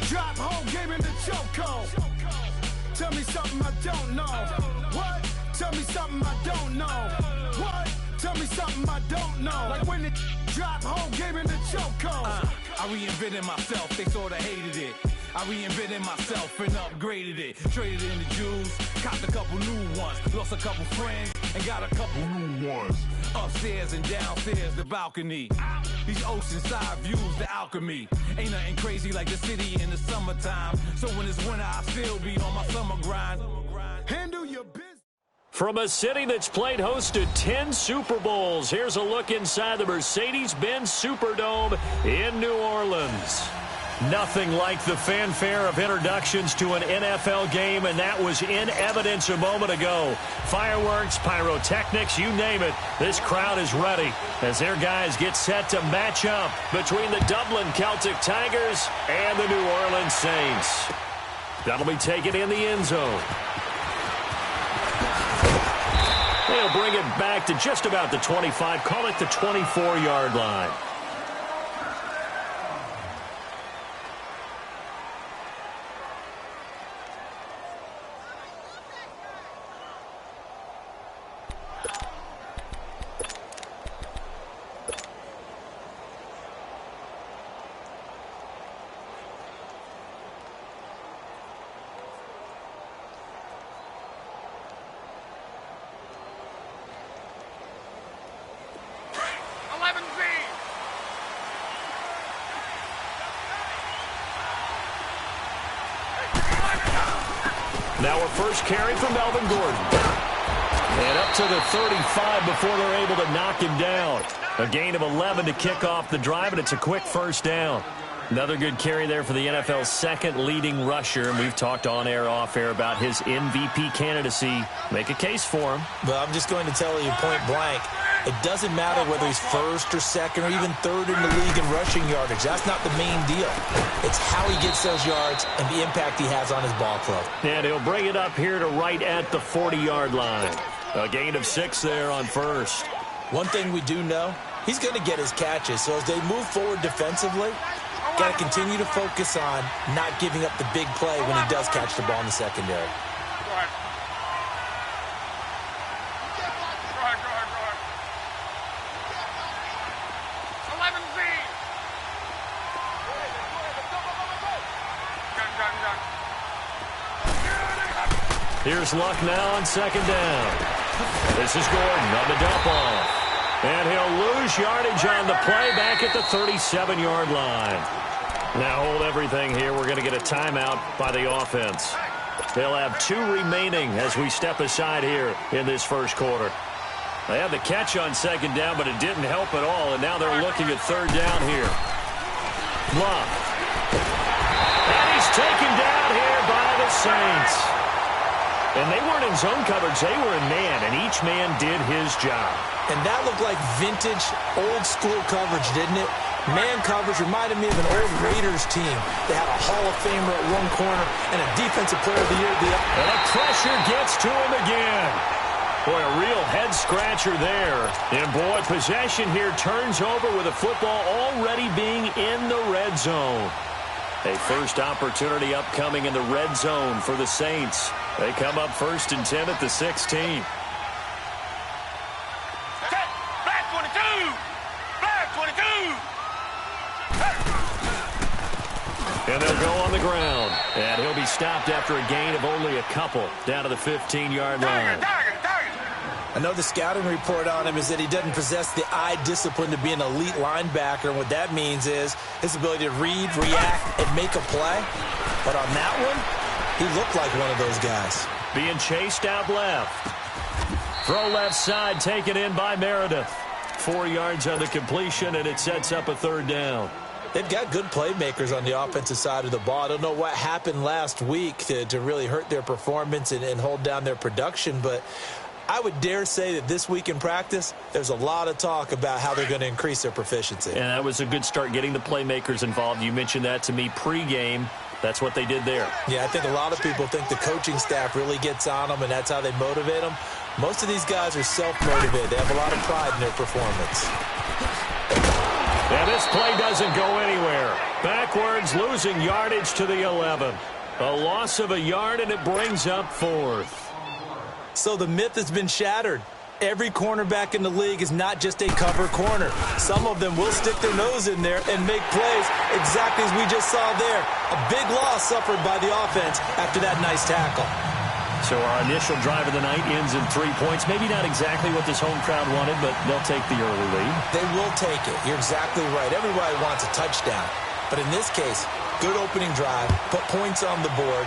drop, whole game in the chokehold. Tell me something I don't know. What? Tell me something I don't know. What? Tell me something I don't know. Like when it drop, whole game in the chokehold. I reinvented myself, they sorta hated it. I reinvented myself and upgraded it. Traded in the Jews, copped a couple new ones. Lost a couple friends and got a couple new ones. Upstairs and downstairs, the balcony. These oceanside views, the alchemy. Ain't nothing crazy like the city in the summertime. So when it's winter, I still be on my summer grind. Handle your business. From a city that's played host to 10 Super Bowls, here's a look inside the Mercedes-Benz Superdome in New Orleans. Nothing like the fanfare of introductions to an NFL game, and that was in evidence a moment ago. Fireworks, pyrotechnics, you name it. This crowd is ready as their guys get set to match up between the Dublin Celtic Tigers and the New Orleans Saints. That'll be taken in the end zone. They'll bring it back to just about the 25, call it the 24-yard line. Now a first carry from Melvin Gordon. And up to the 35 before they're able to knock him down. A gain of 11 to kick off the drive, and it's a quick first down. Another good carry there for the NFL's second leading rusher. And we've talked on air, off air about his MVP candidacy. Make a case for him. Well, I'm just going to tell you point blank. It doesn't matter whether he's first or second or even third in the league in rushing yardage. That's not the main deal. It's how he gets those yards and the impact he has on his ball club. And he'll bring it up here to right at the 40-yard line. A gain of 6 there on first. One thing we do know, he's going to get his catches. So as they move forward defensively, got to continue to focus on not giving up the big play when he does catch the ball in the secondary. Here's Luck now on second down. This is Gordon on the dump off. And he'll lose yardage on the play back at the 37-yard line. Now hold everything here. We're going to get a timeout by the offense. They'll have 2 remaining as we step aside here in this first quarter. They had the catch on second down, but it didn't help at all. And now they're looking at third down here. Luck. And he's taken down here by the Saints. And they weren't in zone coverage. They were in man, and each man did his job. And that looked like vintage, old-school coverage, didn't it? Man coverage reminded me of an old Raiders team. They had a Hall of Famer at one corner and a Defensive Player of the Year at the other. And the pressure gets to him again. Boy, a real head-scratcher there. And, boy, possession here turns over with the football already being in the red zone. A first opportunity upcoming in the red zone for the Saints. They come up 1st and 10 at the 16. Flag 22! Flag 22! And they'll go on the ground. And he'll be stopped after a gain of only a couple down to the 15-yard line. I know the scouting report on him is that he doesn't possess the eye discipline to be an elite linebacker. And what that means is his ability to read, react, and make a play. But on that one, he looked like one of those guys. Being chased out left. Throw left side, taken in by Meredith. 4 yards on the completion, and it sets up a third down. They've got good playmakers on the offensive side of the ball. I don't know what happened last week to really hurt their performance and hold down their production, but I would dare say that this week in practice, there's a lot of talk about how they're going to increase their proficiency. And that was a good start getting the playmakers involved. You mentioned that to me pregame. That's what they did there. Yeah, I think a lot of people think the coaching staff really gets on them, and that's how they motivate them. Most of these guys are self-motivated. They have a lot of pride in their performance. And this play doesn't go anywhere. Backwards, losing yardage to the 11. A loss of a yard, and it brings up 4th. So the myth has been shattered. Every cornerback in the league is not just a cover corner. Some of them will stick their nose in there and make plays exactly as we just saw there. A big loss suffered by the offense after that nice tackle. So our initial drive of the night ends in 3 points. Maybe not exactly what this home crowd wanted, but they'll take the early lead. They will take it. You're exactly right. Everybody wants a touchdown. But in this case, good opening drive, put points on the board,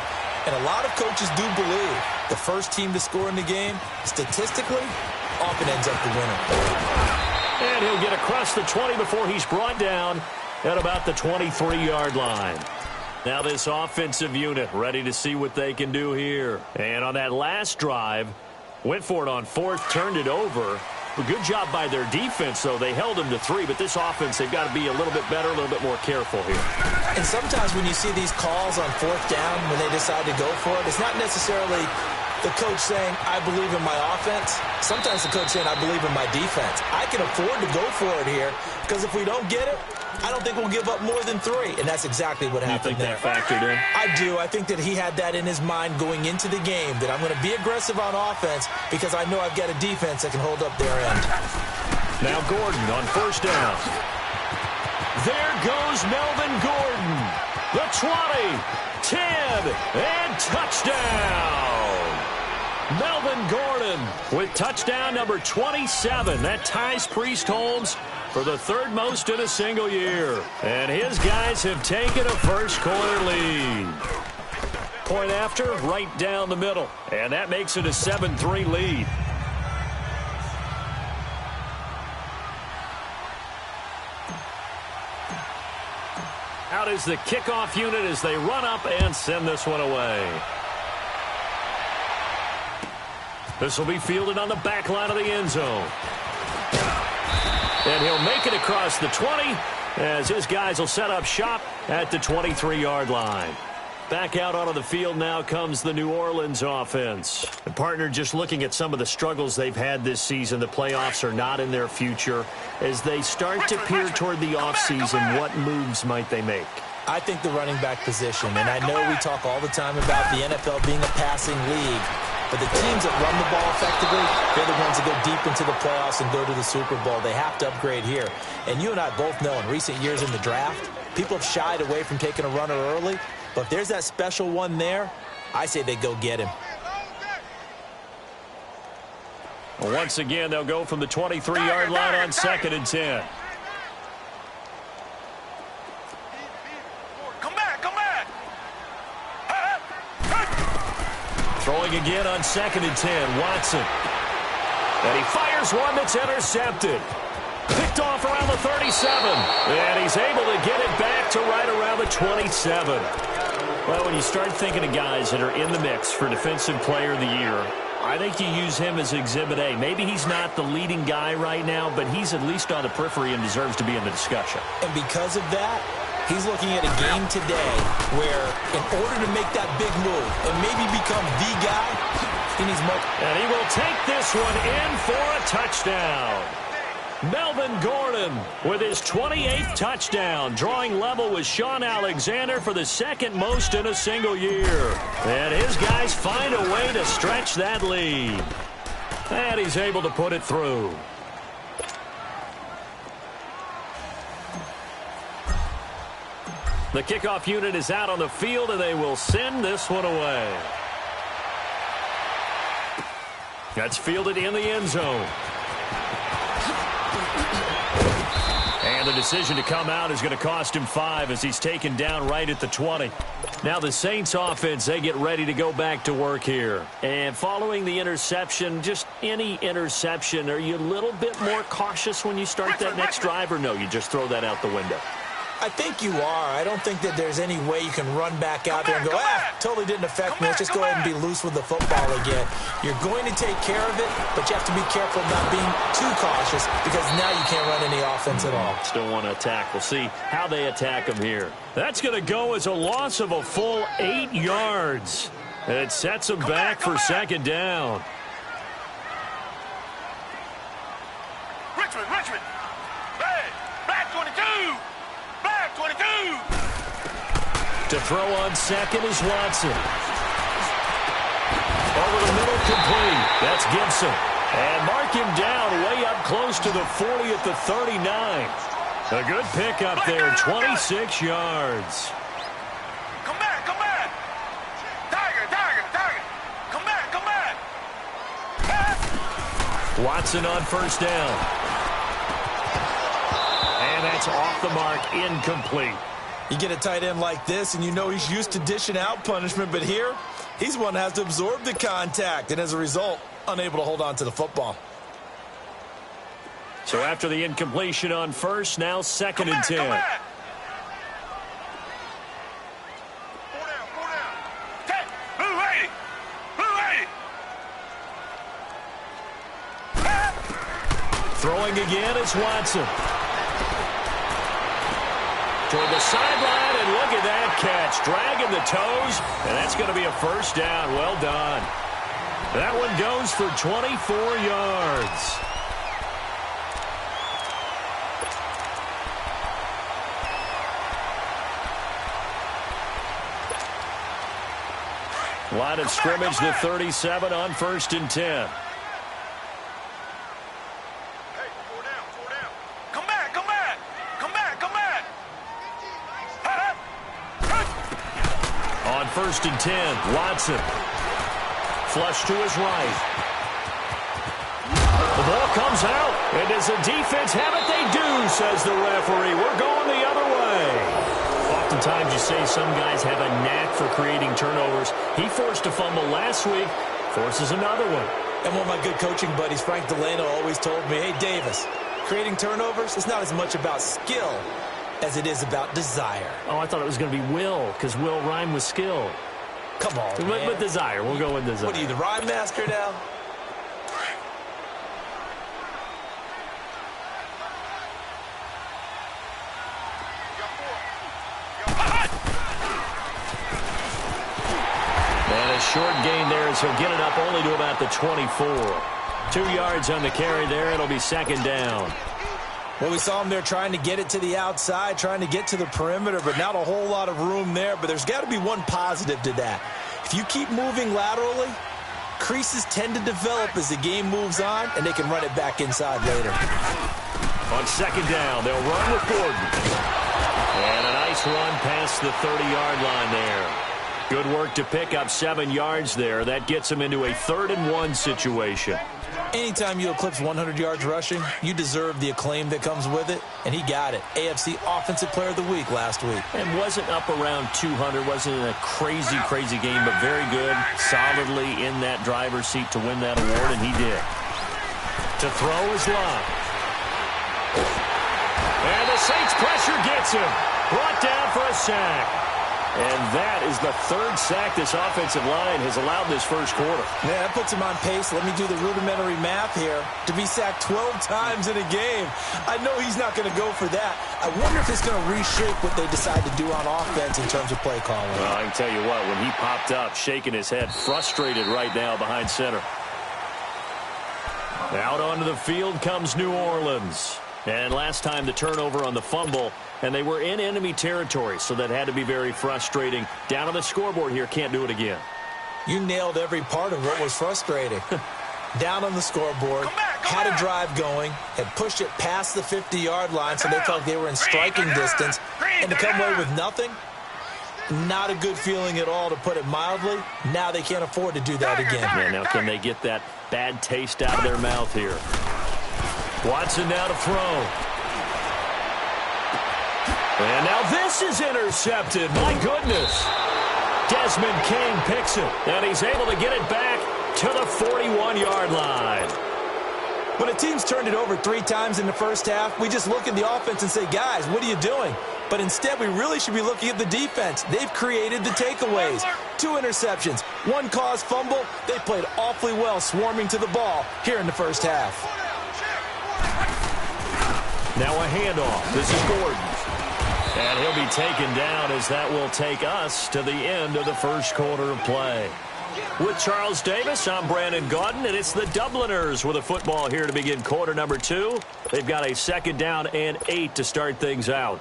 and a lot of coaches do believe the first team to score in the game, statistically, often ends up the winner. And he'll get across the 20 before he's brought down at about the 23-yard line. Now this offensive unit ready to see what they can do here. And on that last drive, went for it on 4th, turned it over. A good job by their defense, though. They held them to 3, but this offense, they've got to be a little bit better, a little bit more careful here. And sometimes when you see these calls on 4th down, when they decide to go for it, it's not necessarily the coach saying, I believe in my offense. Sometimes the coach saying, I believe in my defense. I can afford to go for it here, because if we don't get it, I don't think we'll give up more than 3. And that's exactly what happened there. You think that factored in? I do. I think that he had that in his mind going into the game, that I'm going to be aggressive on offense because I know I've got a defense that can hold up their end. Now Gordon on 1st down. There goes Melvin Gordon. The 20, 10, and touchdown. Melvin Gordon with touchdown number 27. That ties Priest Holmes for the 3rd most in a single year. And his guys have taken a first-quarter lead. Point after, right down the middle. And that makes it a 7-3 lead. Out is the kickoff unit as they run up and send this one away. This will be fielded on the back line of the end zone. And he'll make it across the 20 as his guys will set up shop at the 23-yard line. Back out onto the field now comes the New Orleans offense. And partner, just looking at some of the struggles they've had this season, the playoffs are not in their future. As they start to peer toward the offseason, what moves might they make? I think the running back position, and I know we talk all the time about the NFL being a passing league, but the teams that run the ball effectively, they're the ones that go deep into the playoffs and go to the Super Bowl. They have to upgrade here. And you and I both know in recent years in the draft, people have shied away from taking a runner early. But if there's that special one there, I say they go get him. Once again, they'll go from the 23-yard line on 2nd and 10. Come back, come back. Throwing again on 2nd and 10, Watson. And he fires one that's intercepted. Picked off around the 37. And he's able to get it back to right around the 27. Well, when you start thinking of guys that are in the mix for Defensive Player of the Year, I think you use him as Exhibit A. Maybe he's not the leading guy right now, but he's at least on the periphery and deserves to be in the discussion. And because of that, he's looking at a game today where in order to make that big move and maybe become the guy, he needs more. And he will take this one in for a touchdown. Melvin Gordon with his 28th touchdown, drawing level with Sean Alexander for the 2nd most in a single year. And his guys find a way to stretch that lead. And he's able to put it through. The kickoff unit is out on the field, and they will send this one away. That's fielded in the end zone. And the decision to come out is going to cost him 5 as he's taken down right at the 20. Now the Saints offense, they get ready to go back to work here. And following the interception, just any interception, are you a little bit more cautious when you start that next drive, or no, you just throw that out the window? I think you are. I don't think that there's any way you can run back out there and go, totally didn't affect me. Let's just go ahead and be loose with the football again. You're going to take care of it, but you have to be careful not being too cautious because now you can't run any offense at all. Still want to attack. We'll see how they attack him here. That's going to go as a loss of a full 8 yards. And it sets him back for 2nd down. Richmond. Hey, Black 22. To throw on second is Watson. Over the middle, complete. That's Gibson. And mark him down way up close to the 40 at the 39. A good pickup there, 26 yards. Come back, come back. Tiger, tiger, tiger. Come back, come back. Watson on first down. And that's off the mark, incomplete. You get a tight end like this, and you know he's used to dishing out punishment, but here, he's one that has to absorb the contact, and as a result, unable to hold on to the football. So after the incompletion on first, now second and 10. Four down, 4 down. Take, blue 80. Blue 80. Throwing again is Watson. Toward the sideline, and look at that catch. Dragging the toes, and that's going to be a first down. Well done. That one goes for 24 yards. Line of scrimmage, the 37 on first and 10. Hey, 4 down, 4 down. Come back, come back. Come back, come back. On first and 10, Watson. Flush to his right. The ball comes out, and does the defense have it? They do, says the referee. We're going the other way. Oftentimes you say some guys have a knack for creating turnovers. He forced a fumble last week, forces another one. And one of my good coaching buddies, Frank Delano, always told me, hey, Davis, creating turnovers is not as much about skill as it is about desire. Oh, I thought it was going to be will, because will rhyme with skill. Come on, man. With desire. We'll go with desire. What are you, the rhyme master now? And a short gain there as he'll get it up only to about the 24. 2 yards on the carry there. It'll be second down. Well, we saw him there trying to get it to the outside, trying to get to the perimeter, but not a whole lot of room there. But there's got to be one positive to that. If you keep moving laterally, creases tend to develop as the game moves on, and they can run it back inside later. On second down, they'll run with Gordon. And a nice run past the 30-yard line there. Good work to pick up 7 yards there. That gets him into a 3rd-and-1 situation. Anytime you eclipse 100 yards rushing, you deserve the acclaim that comes with it, and he got it. AFC Offensive Player of the Week last week. And wasn't up around 200, wasn't a crazy game, but very good, solidly in that driver's seat to win that award, and he did. To throw is Love. And the Saints pressure gets him. Brought down for a sack. And that is the 3rd sack this offensive line has allowed this first quarter. Yeah, that puts him on pace. Let me do the rudimentary math here. To be sacked 12 times in a game. I know he's not going to go for that. I wonder if it's going to reshape what they decide to do on offense in terms of play calling. Well, I can tell you what, when he popped up, shaking his head, frustrated right now behind center. Out onto the field comes New Orleans. And last time the turnover on the fumble, and they were in enemy territory, so that had to be very frustrating. Down on the scoreboard here, can't do it again. You nailed every part of what was frustrating. Down on the scoreboard, had a drive going, had pushed it past the 50-yard line so they felt they were in striking distance, and to come away with nothing, not a good feeling at all, to put it mildly. Now they can't afford to do that again. Yeah, now can they get that bad taste out of their mouth here? Watson now to throw. And now this is intercepted. My goodness. Desmond King picks it, and he's able to get it back to the 41-yard line. When a team's turned it over 3 times in the first half, we just look at the offense and say, guys, what are you doing? But instead, we really should be looking at the defense. They've created the takeaways. 2 interceptions, 1 caused fumble. They played awfully well swarming to the ball here in the first half. Now a handoff. This is Gordon. And he'll be taken down as that will take us to the end of the first quarter of play. With Charles Davis, I'm Brandon Gaudin, and it's the Dubliners with a football here to begin quarter number 2. They've got a 2nd down and 8 to start things out.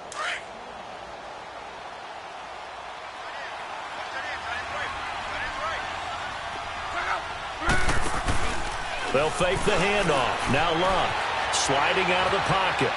They'll fake the handoff. Now Luck sliding out of the pocket.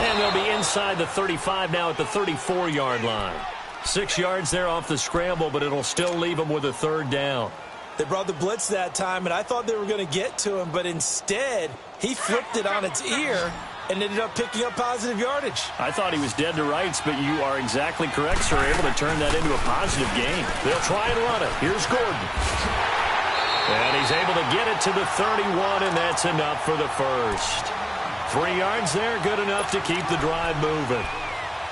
And they'll be inside the 35 now at the 34-yard line. 6 yards there off the scramble, but it'll still leave them with a third down. They brought the blitz that time, and I thought they were going to get to him, but instead he flipped it on its ear and ended up picking up positive yardage. I thought he was dead to rights, but you are exactly correct, sir. Able to turn that into a positive gain. They'll try and run it. Here's Gordon. And he's able to get it to the 31, and that's enough for the first. 3 yards there, good enough to keep the drive moving.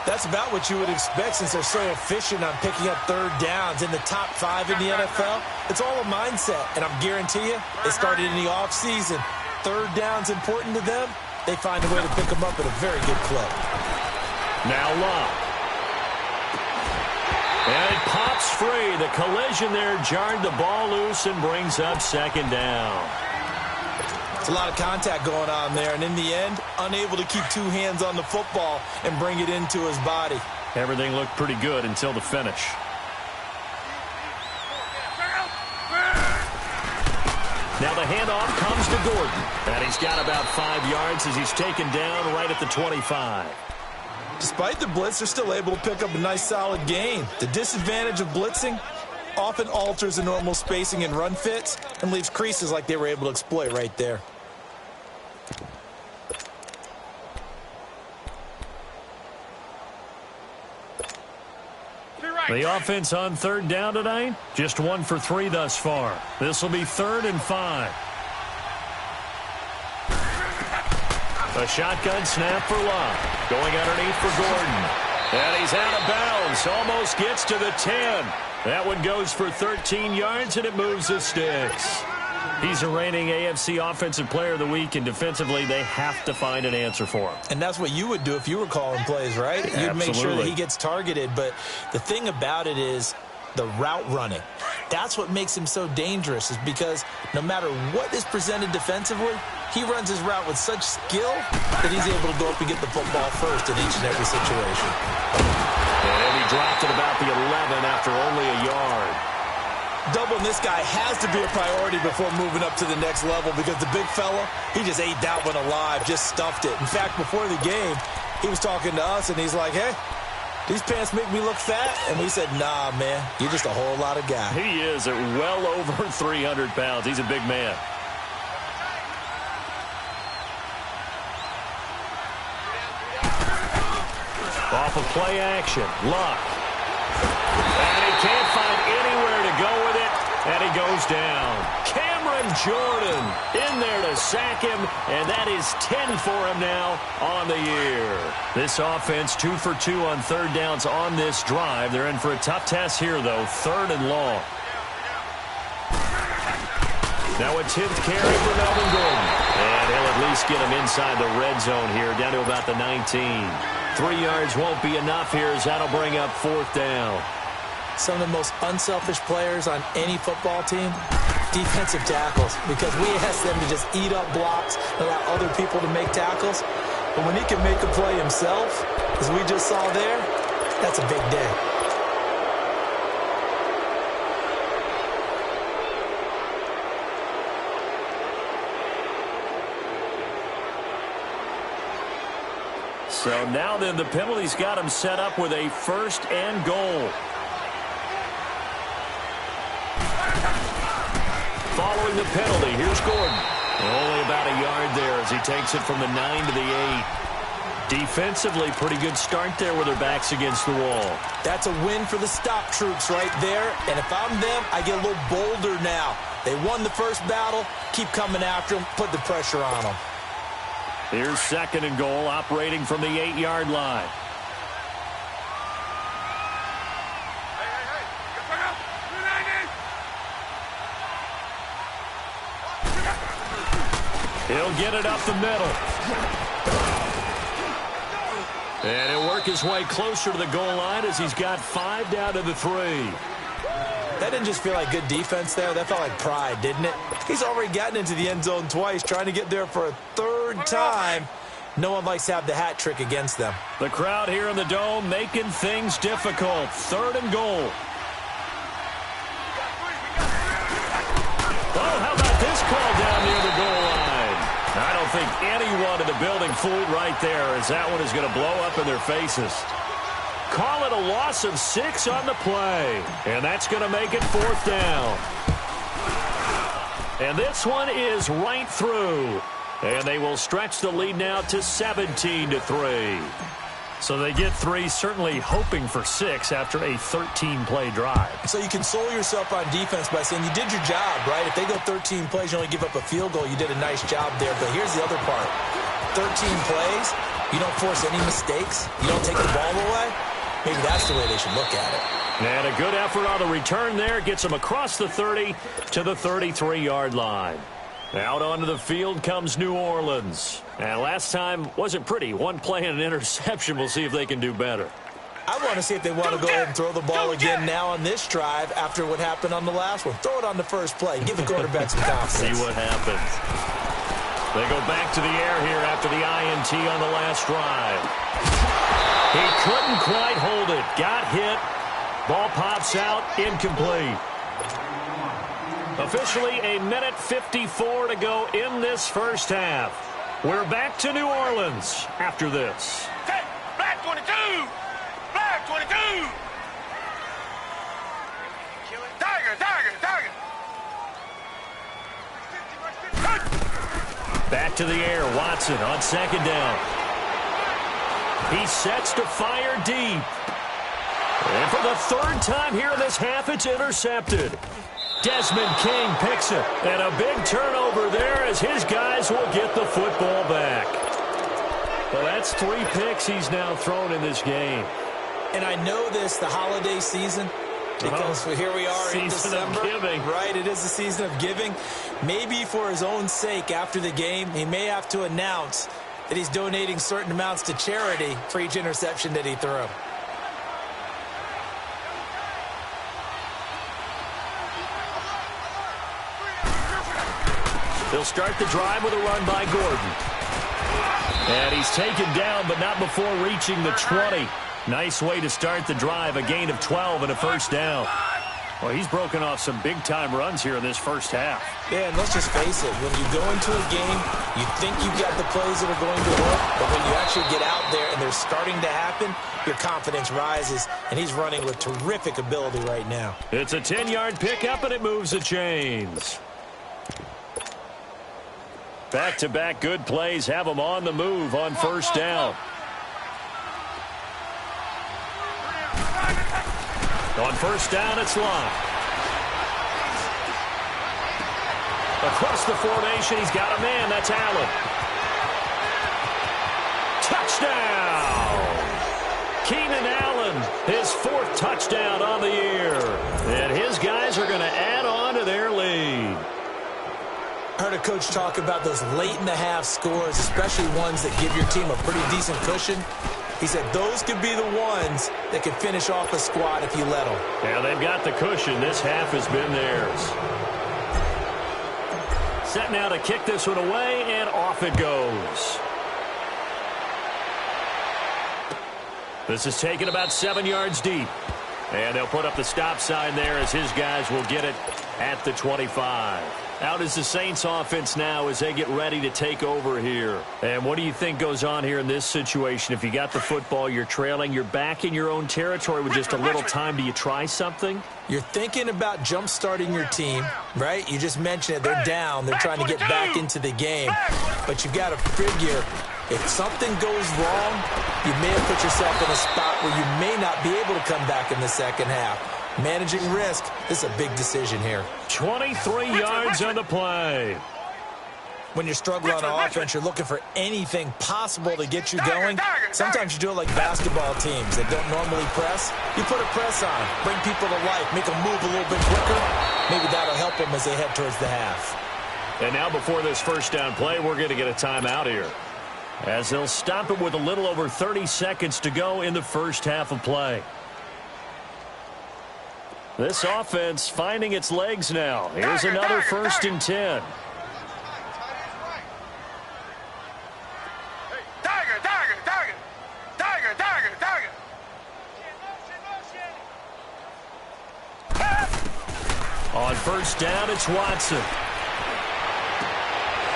That's about what you would expect since they're so efficient on picking up third downs in the top 5 in the NFL. It's all a mindset, and I'm guarantee you, it started in the offseason. Third down's important to them. They find a way to pick them up at a very good clip. Now Luck. And it pops free. The collision there jarred the ball loose and brings up second down. It's a lot of contact going on there, and in the end, unable to keep 2 hands on the football and bring it into his body. Everything looked pretty good until the finish. Now the handoff comes to Gordon, and he's got about 5 yards as he's taken down right at the 25. Despite the blitz, they're still able to pick up a nice solid gain. The disadvantage of blitzing often alters the normal spacing and run fits and leaves creases like they were able to exploit right there. The offense on third down tonight, just 1 for 3 thus far. This will be 3rd and 5. A shotgun snap for Luck. Going underneath for Gordon. And he's out of bounds. Almost gets to the 10. That one goes for 13 yards, and it moves the sticks. He's a reigning AFC Offensive Player of the Week, and defensively, they have to find an answer for him. And that's what you would do if you were calling plays, right? You'd Absolutely. make sure that he gets targeted. But the thing about it is the route running. That's what makes him so dangerous, is because no matter what is presented defensively, he runs his route with such skill that he's able to go up and get the football first in each and every situation. And he dropped it about the 11 after only a yard. Doubling this guy has to be a priority before moving up to the next level, because the big fella, he just ate that one alive, just stuffed it. In fact, before the game, he was talking to us, and he's like, hey, these pants make me look fat? And we said, nah, man, you're just a whole lot of guy. He is at well over 300 pounds. He's a big man. Off of play action, Luck. And he can't find anywhere to go with it, and he goes down. Cameron Jordan in there to sack him, and that is 10 for him now on the year. This offense 2 for 2 on third downs on this drive. They're in for a tough test here, though, 3rd and long. Now a 10th carry for Melvin Gordon, and he'll at least get him inside the red zone here, down to about the 19. 3 yards won't be enough here, as that'll bring up 4th down. Some of the most unselfish players on any football team, defensive tackles, because we ask them to just eat up blocks and allow other people to make tackles. But when he can make a play himself, as we just saw there, that's a big day. So now then, the penalty's got him set up with a 1st and goal. Following the penalty, here's Gordon. Only about a yard there as he takes it from the 9 to the 8. Defensively, pretty good start there with their backs against the wall. That's a win for the stop troops right there. And if I'm them, I get a little bolder now. They won the first battle. Keep coming after them. Put the pressure on them. Here's 2nd and goal, operating from the 8-yard line. He'll get it up the middle. And he'll work his way closer to the goal line as he's got 5 down to the 3. That didn't just feel like good defense there. That felt like pride, didn't it? He's already gotten into the end zone twice, trying to get there for a 3rd time. No one likes to have the hat trick against them. The crowd here in the Dome making things difficult. 3rd and goal. Oh, how about this call down near the goal line? I don't think anyone in the building fooled right there, as that one is going to blow up in their faces. Call it a loss of 6 on the play, and that's going to make it 4th down. And this one is right through, and they will stretch the lead now to 17-3. So they get 3, certainly hoping for 6 after a 13-play drive. So you console yourself on defense by saying you did your job, right? If they go 13 plays, you only give up a field goal, you did a nice job there. But here's the other part. 13 plays, you don't force any mistakes, you don't take the ball away. Maybe that's the way they should look at it. And a good effort on the return there gets them across the 30 to the 33-yard line. Out onto the field comes New Orleans. And last time wasn't pretty. One play and an interception. We'll see if they can do better. I want to see if they want to go ahead and throw the ball again now on this drive after what happened on the last one. Throw it on the first play. Give the quarterback some confidence. See what happens. They go back to the air here after the INT on the last drive. He couldn't quite hold it. Got hit. Ball pops out. Incomplete. Officially a minute 54 to go in this first half. We're back to New Orleans after this. Hey, Black 22! Black 22! Tiger, Tiger, Tiger! Back to the air. Watson on 2nd down. He sets to fire deep. And for the 3rd time here in this half, it's intercepted. Desmond King picks it. And a big turnover there as his guys will get the football back. Well, that's 3 picks he's now thrown in this game. And I know this, the holiday season, because here we are in December. Season of giving. Right, it is the season of giving. Maybe for his own sake after the game, he may have to announce that he's donating certain amounts to charity for each interception that he threw. They'll start the drive with a run by Gordon. And he's taken down, but not before reaching the 20. Nice way to start the drive, a gain of 12 and a 1st down. Well, he's broken off some big-time runs here in this first half. Yeah, and let's just face it. When you go into a game, you think you've got the plays that are going to work, but when you actually get out there and they're starting to happen, your confidence rises, and he's running with terrific ability right now. It's a 10-yard pickup, and it moves the chains. Back-to-back good plays have them on the move on 1st down. On 1st down, it's locked. Across the formation, he's got a man. That's Allen. Touchdown! Keenan Allen, his 4th touchdown on the year. And his guys are going to add on to their lead. I heard a coach talk about those late-in-the-half scores, especially ones that give your team a pretty decent cushion. He said those could be the ones that could finish off a squad if you let them. Yeah, they've got the cushion. This half has been theirs. Set now to kick this one away, and off it goes. This is taken about 7 yards deep. And they'll put up the stop sign there as his guys will get it at the 25. Out is the Saints offense now as they get ready to take over here. And what do you think goes on here in this situation? If you got the football, you're trailing, you're back in your own territory with just a little time. Do you try something? You're thinking about jump-starting your team, right? You just mentioned it. They're down. They're trying to get back into the game. But you've got to figure if something goes wrong, you may have put yourself in a spot where you may not be able to come back in the second half. Managing risk, this is a big decision here. 23 yards on the play. When you're struggling on offense, you're looking for anything possible to get you going. Sometimes you do it like basketball teams that don't normally press. You put a press on, bring people to life, make them move a little bit quicker. Maybe that'll help them as they head towards the half. And now before this 1st down play, we're going to get a timeout here, as they'll stop it with a little over 30 seconds to go in the first half of play. This offense finding its legs now. Here's another 1st and 10. On first down, it's Watson.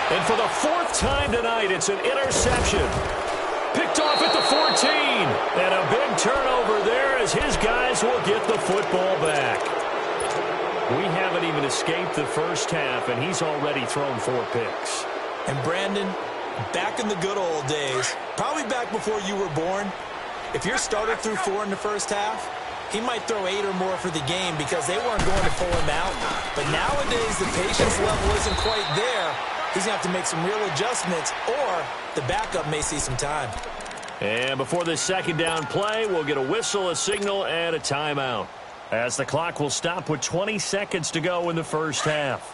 And for the fourth time tonight, it's an interception. Picked off at the 14. And a big turnover there as his guys will get the football back. We haven't even escaped the first half, and he's already thrown 4 picks. And Brandon, back in the good old days, probably back before you were born, if your starter threw 4 in the first half, he might throw 8 or more for the game because they weren't going to pull him out. But nowadays, the patience level isn't quite there. He's going to have to make some real adjustments, or the backup may see some time. And before this second down play, we'll get a whistle, a signal, and a timeout, as the clock will stop with 20 seconds to go in the first half.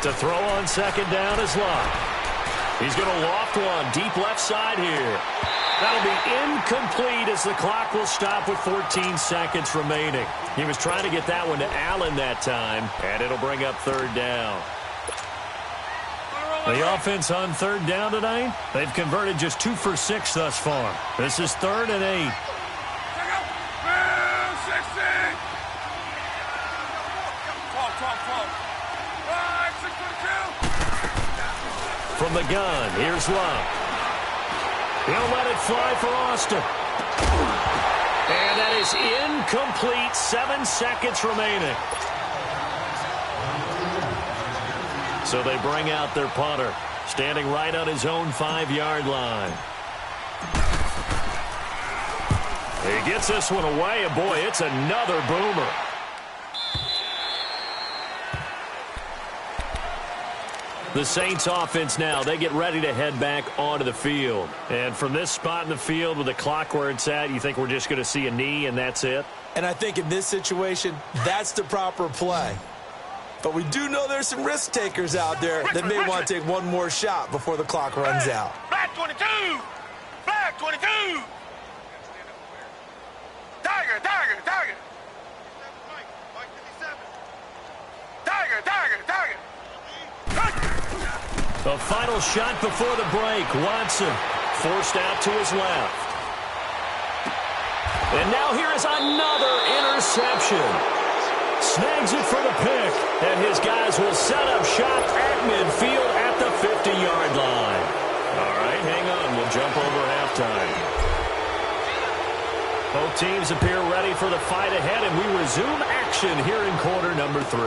To throw on second down is Locke. He's going to loft one deep left side here. That'll be incomplete as the clock will stop with 14 seconds remaining. He was trying to get that one to Allen that time, and it'll bring up third down. The offense on third down tonight, they've converted just 2 for 6 thus far. This is 3rd and 8. From the gun, here's Love. He'll let it fly for Austin. And that is incomplete. 7 seconds remaining. So they bring out their punter, standing right on his own 5-yard line. He gets this one away, and boy, it's another boomer. The Saints offense now, they get ready to head back onto the field. And from this spot in the field with the clock where it's at, you think we're just going to see a knee and that's it? And I think in this situation, that's the proper play. But we do know there's some risk takers out there that may want to take one more shot before the clock runs out. Flag 22! Flag 22! Tiger, Tiger, Tiger! Tiger, Tiger, Tiger! The final shot before the break. Watson forced out to his left. And now here is another interception. Snags it for the pick. And his guys will set up shop at midfield at the 50-yard line. All right, hang on. We'll jump over halftime. Both teams appear ready for the fight ahead, and we resume action here in quarter number 3.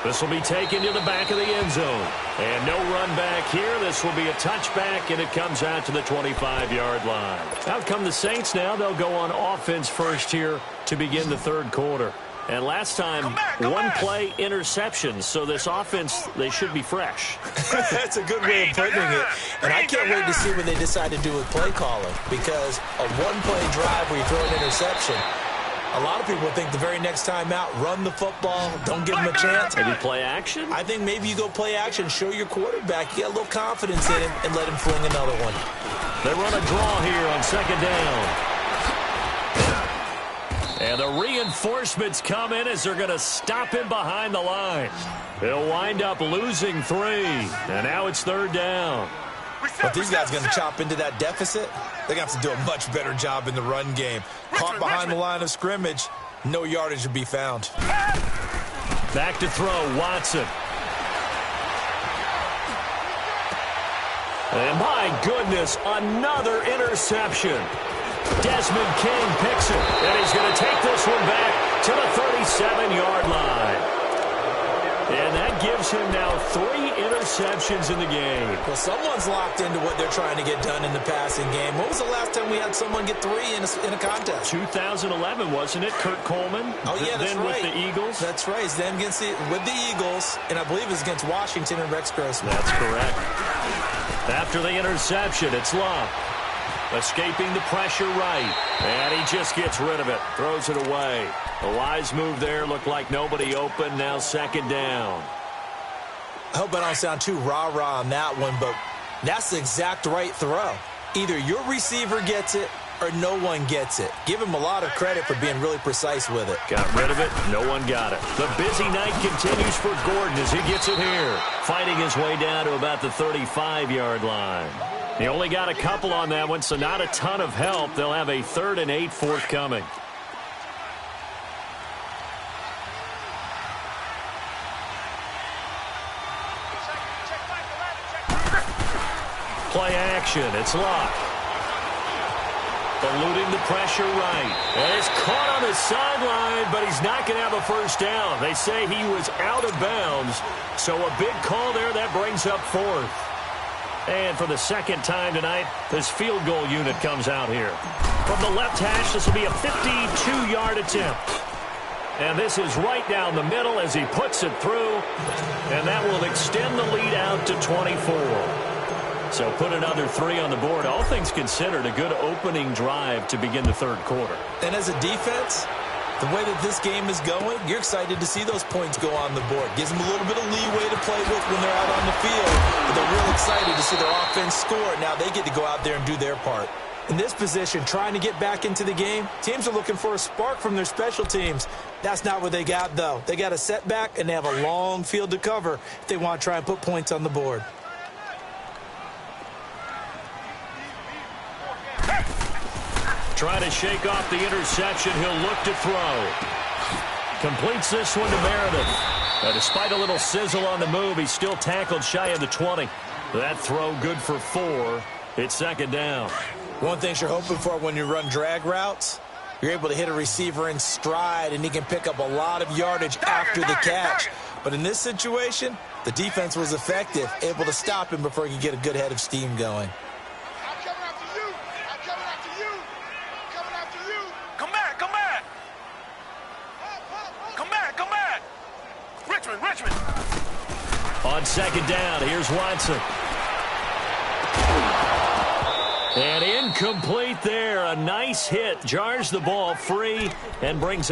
This will be taken to the back of the end zone. And no run back here. This will be a touchback, and it comes out to the 25-yard line. Out come the Saints now. They'll go on offense first here to begin the third quarter. And last time, one-play interceptions. So this offense, they should be fresh. That's a good way of putting it. And I can't wait to see what they decide to do with play calling. Because a one-play drive where you throw an interception, a lot of people think the very next time out, run the football, don't give them a chance. Maybe play action? I think maybe you go play action, show your quarterback, you get a little confidence in him, and let him fling another one. They run a draw here on second down. And the reinforcements come in as they're going to stop him behind the line. He'll wind up losing 3. And now it's third down. But these guys are going to chop into that deficit. They're going to have to do a much better job in the run game. Caught behind the line of scrimmage, no yardage to be found. Back to throw, Watson. And my goodness, another interception. Desmond King picks it, and he's going to take this one back to the 37-yard line. And that gives him now 3 interceptions in the game. Well, someone's locked into what they're trying to get done in the passing game. When was the last time we had someone get 3 in a contest? 2011, wasn't it? Kurt Coleman? Oh, yeah, that's then right. With the Eagles? That's right. It's then with the Eagles, and I believe it's against Washington and Rex Grossman. That's correct. After the interception, it's Love. Escaping the pressure right. And he just gets rid of it. Throws it away. A wise move there. Looked like nobody open. Now second down. I hope I don't sound too rah-rah on that one, but That's the exact right throw. Either your receiver gets it or no one gets it. Give him a lot of credit for being really precise with it. Got rid of it. No one got it. The busy night continues for Gordon as he gets it here. Fighting his way down to about the 35-yard line. He only got a couple on that one, so not a ton of help. They'll have a 3rd and 8 forthcoming. Play action. It's Luck. Eluding the pressure right. And it's caught on the sideline, but he's not going to have a first down. They say he was out of bounds. So a big call there. That brings up 4th. And for the second time tonight, this field goal unit comes out here. From the left hash, this will be a 52-yard attempt. And this is right down the middle as he puts it through. And that will extend the lead out to 24. So put another 3 on the board. All things considered, a good opening drive to begin the 3rd quarter. And as a defense, the way that this game is going, you're excited to see those points go on the board. Gives them a little bit of leeway to play with when they're out on the field. But they're real excited to see their offense score. Now they get to go out there and do their part. In this position, trying to get back into the game, teams are looking for a spark from their special teams. That's not what they got, though. They got a setback, and they have a long field to cover if they want to try and put points on the board. Trying to shake off the interception. He'll look to throw. Completes this one to Meredith. Despite a little sizzle on the move, he's still tackled shy of the 20. That throw good for 4. It's 2nd down. One thing you're hoping for when you run drag routes, you're able to hit a receiver in stride, and he can pick up a lot of yardage after the catch. But in this situation, the defense was effective, able to stop him before he could get a good head of steam going. On 2nd down, here's Watson. And incomplete there. A nice hit. Jars the ball free and brings